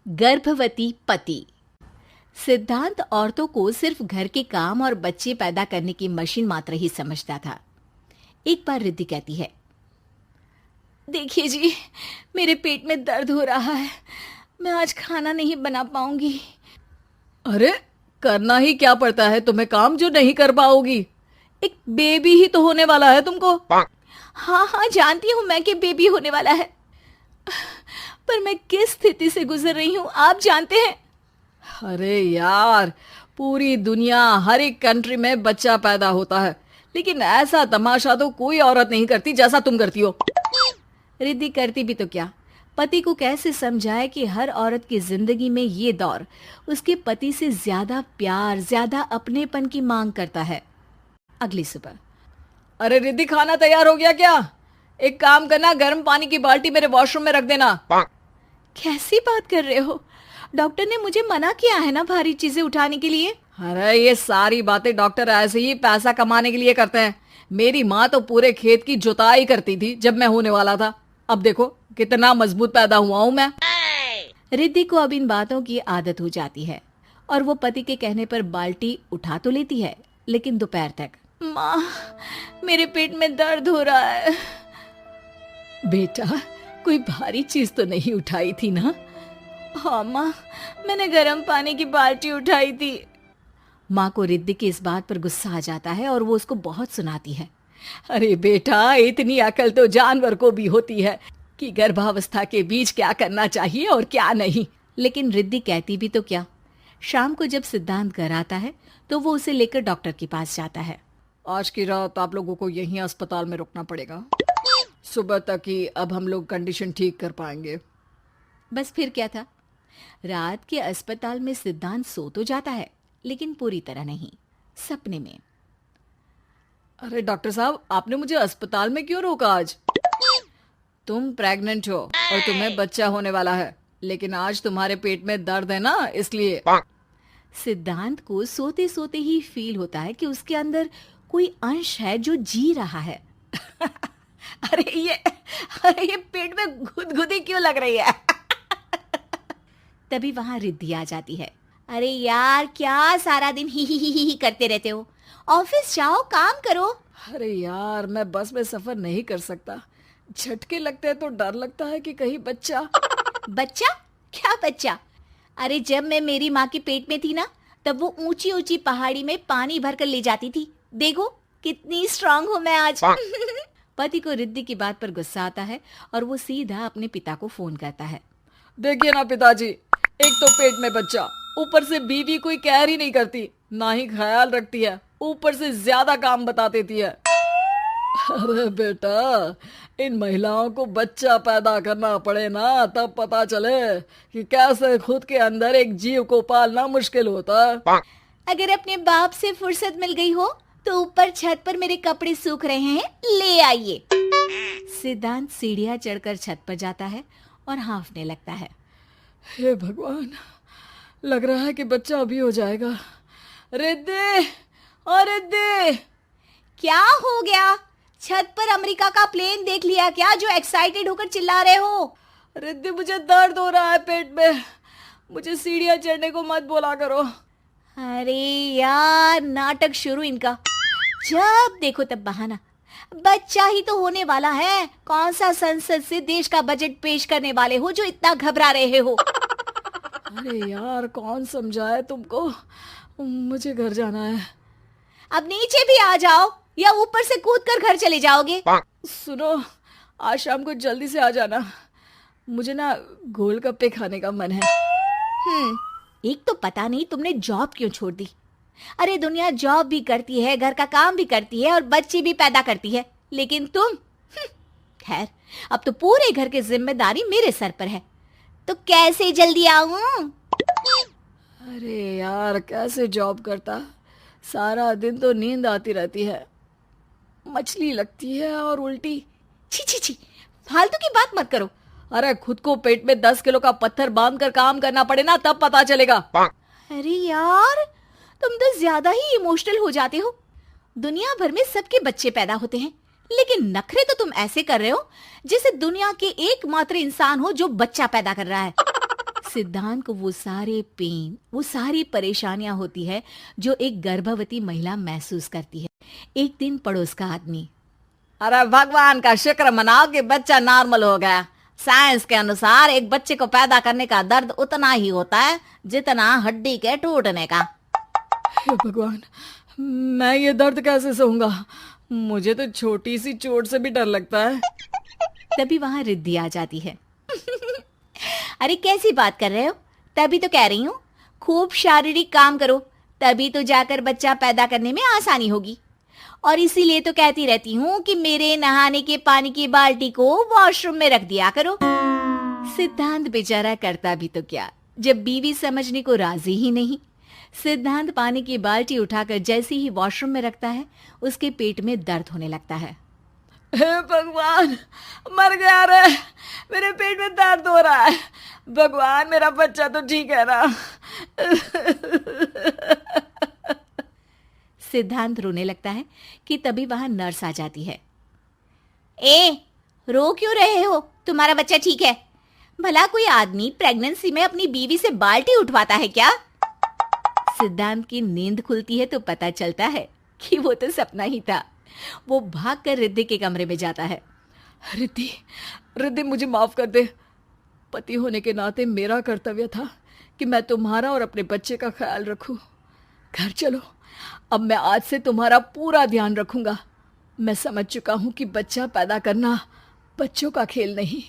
गर्भवती पति। सिद्धांत औरतों को सिर्फ घर के काम और बच्चे पैदा करने की मशीन मात्र ही समझता था। एक बार रिद्धि कहती है, देखिए जी, मेरे पेट में दर्द हो रहा है, मैं आज खाना नहीं बना पाऊंगी। अरे करना ही क्या पड़ता है तुम्हें काम जो नहीं कर पाओगी? एक बेबी ही तो होने वाला है तुमको। हाँ जानती हूँ मैं कि बेबी होने वाला है, पर मैं किस स्थिति से गुजर रही हूँ आप जानते हैं। अरे यार, पूरी दुनिया हर एक कंट्री में बच्चा पैदा होता है, लेकिन ऐसा तमाशा तो कोई औरत नहीं करती जैसा तुम करती हो। रिद्धि करती भी तो क्या, पति को कैसे समझाए कि हर औरत की जिंदगी में ये दौर उसके पति से ज्यादा प्यार, ज्यादा अपनेपन की मांग करता है। अगली सुबह, अरे रिद्धि, खाना तैयार हो गया क्या? एक काम करना, गर्म पानी की बाल्टी मेरे वॉशरूम में रख देना। कैसी बात कर रहे हो? डॉक्टर ने मुझे मना किया है ना भारी चीजें उठाने के लिए। अरे ये सारी बातें डॉक्टर ऐसे ही पैसा कमाने के लिए करते हैं। मेरी माँ तो पूरे खेत की जुताई करती थी जब मैं होने वाला था। अब देखो कितना मजबूत पैदा हुआ हूँ मैं। रिद्धि को अब इन बातों की आदत हो जाती है और वो पति के कहने पर बाल्टी उठा तो लेती है, लेकिन दोपहर तक। माँ, मेरे पेट में दर्द हो रहा है। बेटा, कोई भारी चीज तो नहीं उठाई थी ना? हाँ माँ, मैंने गर्म पानी की बाल्टी उठाई थी। माँ को रिद्धि की इस बात पर गुस्सा आ जाता है और वो उसको बहुत सुनाती है। अरे बेटा, इतनी अकल तो जानवर को भी होती है कि गर्भावस्था के बीच क्या करना चाहिए और क्या नहीं। लेकिन रिद्धि कहती भी तो क्या। शाम को जब सिद्धांत घर आता है तो वो उसे लेकर डॉक्टर के पास जाता है। आज की रात आप लोगों को यहीं अस्पताल में रुकना पड़ेगा, सुबह तक ही अब हम लोग कंडीशन ठीक कर पाएंगे। बस फिर क्या था, रात के अस्पताल में सिद्धांत सो तो जाता है, लेकिन पूरी तरह नहीं, सपने में। अरे डॉक्टर साहब, आपने मुझे अस्पताल में क्यों रोका आज? तुम प्रेग्नेंट हो और तुम्हें बच्चा होने वाला है, लेकिन आज तुम्हारे पेट में दर्द है ना, इसलिए। सिद्धांत को सोते सोते ही फील होता है कि उसके अंदर कोई अंश है जो जी रहा है। अरे ये पेट में गुदगुदी क्यों लग रही है? तभी वहां रिद्धि आ जाती है। अरे यार, क्या सारा दिन ही करते रहते हो? ऑफिस जाओ, काम करो। अरे यार, मैं बस में सफर नहीं कर सकता। झटके लगते हैं तो डर लगता है कि कहीं बच्चा। बच्चा? क्या बच्चा? अरे जब मैं मेरी माँ के पेट में थी ना, तब वो ऊंची ऊंची पहाड़ी में पानी भर कर ले जाती थी। देखो कितनी स्ट्रांग हूँ मैं आज। पति को रिद्धि की बात पर गुस्सा आता है और वो सीधा अपने पिता को फोन करता है। देखिए ना पिताजी, एक तो पेट में बच्चा, ऊपर से बीवी कोई कहर ही नहीं करती, ना ही ख्याल रखती है, ऊपर से ज्यादा काम बता देती है। अरे बेटा, इन महिलाओं को बच्चा पैदा करना पड़े ना, तब पता चले कि कैसे खुद के अंदर एक जीव को पालना मुश्किल होता है। अगर अपने बाप से फुर्सत मिल गई हो तो ऊपर छत पर मेरे कपड़े सूख रहे हैं, ले आइए। सिद्धांत सीढ़ियां चढ़कर छत पर जाता है और हाँफने लगता है। हे भगवान, लग रहा है कि बच्चा अभी हो जाएगा। रिद्धि, ओ रिद्धि! क्या हो गया? छत पर अमेरिका का प्लेन देख लिया क्या जो एक्साइटेड होकर चिल्ला रहे हो? रिद्धि, मुझे दर्द हो रहा है पेट में, मुझे सीढ़ियां चढ़ने को मत बोला करो। अरे यार, नाटक शुरू इनका। जब देखो तब बहाना। बच्चा ही तो होने वाला है, कौन सा संसद से देश का बजट पेश करने वाले हो जो इतना घबरा रहे हो? अरे यार, कौन समझाए तुमको, मुझे घर जाना है। अब नीचे भी आ जाओ या ऊपर से कूदकर घर चले जाओगे? सुनो, आज शाम को जल्दी से आ जाना, मुझे ना गोलगप्पे खाने का मन है। एक तो पता नहीं तुमने जॉब क्यों छोड़ दी। अरे दुनिया जॉब भी करती है, घर का काम भी करती है और बच्चे भी पैदा करती है, लेकिन तुम, खैर, अब तो पूरे घर की जिम्मेदारी मेरे सर पर है, तो कैसे जल्दी आऊं? अरे यार, कैसे जॉब करता, सारा दिन तो नींद आती रहती है, मछली लगती है और उल्टी। छी छी छी, फालतू की बात मत करो। अरे खुद को पेट में 10 किलो का पत्थर बांध कर काम करना पड़े ना, तब पता चलेगा। अरे यार, तुम तो ज्यादा ही इमोशनल हो जाते हो। दुनिया भर में सबके बच्चे पैदा होते हैं, लेकिन नखरे तो तुम ऐसे कर रहे हो जैसे दुनिया के एकमात्र इंसान हो जो बच्चा पैदा कर रहा है। सिद्धांत को वो सारे पेन, वो सारी परेशानियां होती है जो एक गर्भवती महिला महसूस करती है। एक दिन पड़ोस का आदमी, अरे भगवान का शुक्र मनाओ कि बच्चा नॉर्मल हो गया। साइंस के अनुसार एक बच्चे को पैदा करने का दर्द उतना ही होता है जितना हड्डी के टूटने का। हे भगवान, मैं ये दर्द कैसे सहूंगा? मुझे तो छोटी सी चोट से भी डर लगता है। तभी वहां रिद्धि आ जाती है। अरे कैसी बात कर रहे हो? तभी तो कह रही हूँ, खूब शारीरिक काम करो, तभी तो जाकर बच्चा पैदा करने में आसानी होगी। और इसीलिए तो कहती रहती हूँ कि मेरे नहाने के पानी की बाल्टी को वॉशरूम में रख दिया करो। सिद्धांत बेचारा करता भी तो क्या, जब बीवी समझने को राजी ही नहीं। सिद्धांत पानी की बाल्टी उठाकर जैसे ही वॉशरूम में रखता है, उसके पेट में दर्द होने लगता है। हे भगवान, मर गया रे, मेरे पेट में दर्द हो रहा है। भगवान, मेरा बच्चा तो ठीक है ना? सिद्धांत रोने लगता है कि तभी वहां नर्स आ जाती है। ए, रो क्यों रहे हो? तुम्हारा बच्चा ठीक है। भला कोई आदमी प्रेगनेंसी में अपनी बीवी से बाल्टी उठवाता है क्या? सिद्धांत की नींद खुलती है तो पता चलता है कि वो तो सपना ही था। वो भागकर रिद्धि के कमरे में जाता है। रिद्धि, रिद्धि, मुझे माफ कर दे। पति होने के नाते मेरा कर्तव्य था कि मैं तुम्हारा और अपने बच्चे का ख्याल रखूं। घर चलो, अब मैं आज से तुम्हारा पूरा ध्यान रखूंगा। मैं समझ चुका हूं कि बच्चा पैदा करना बच्चों का खेल नहीं,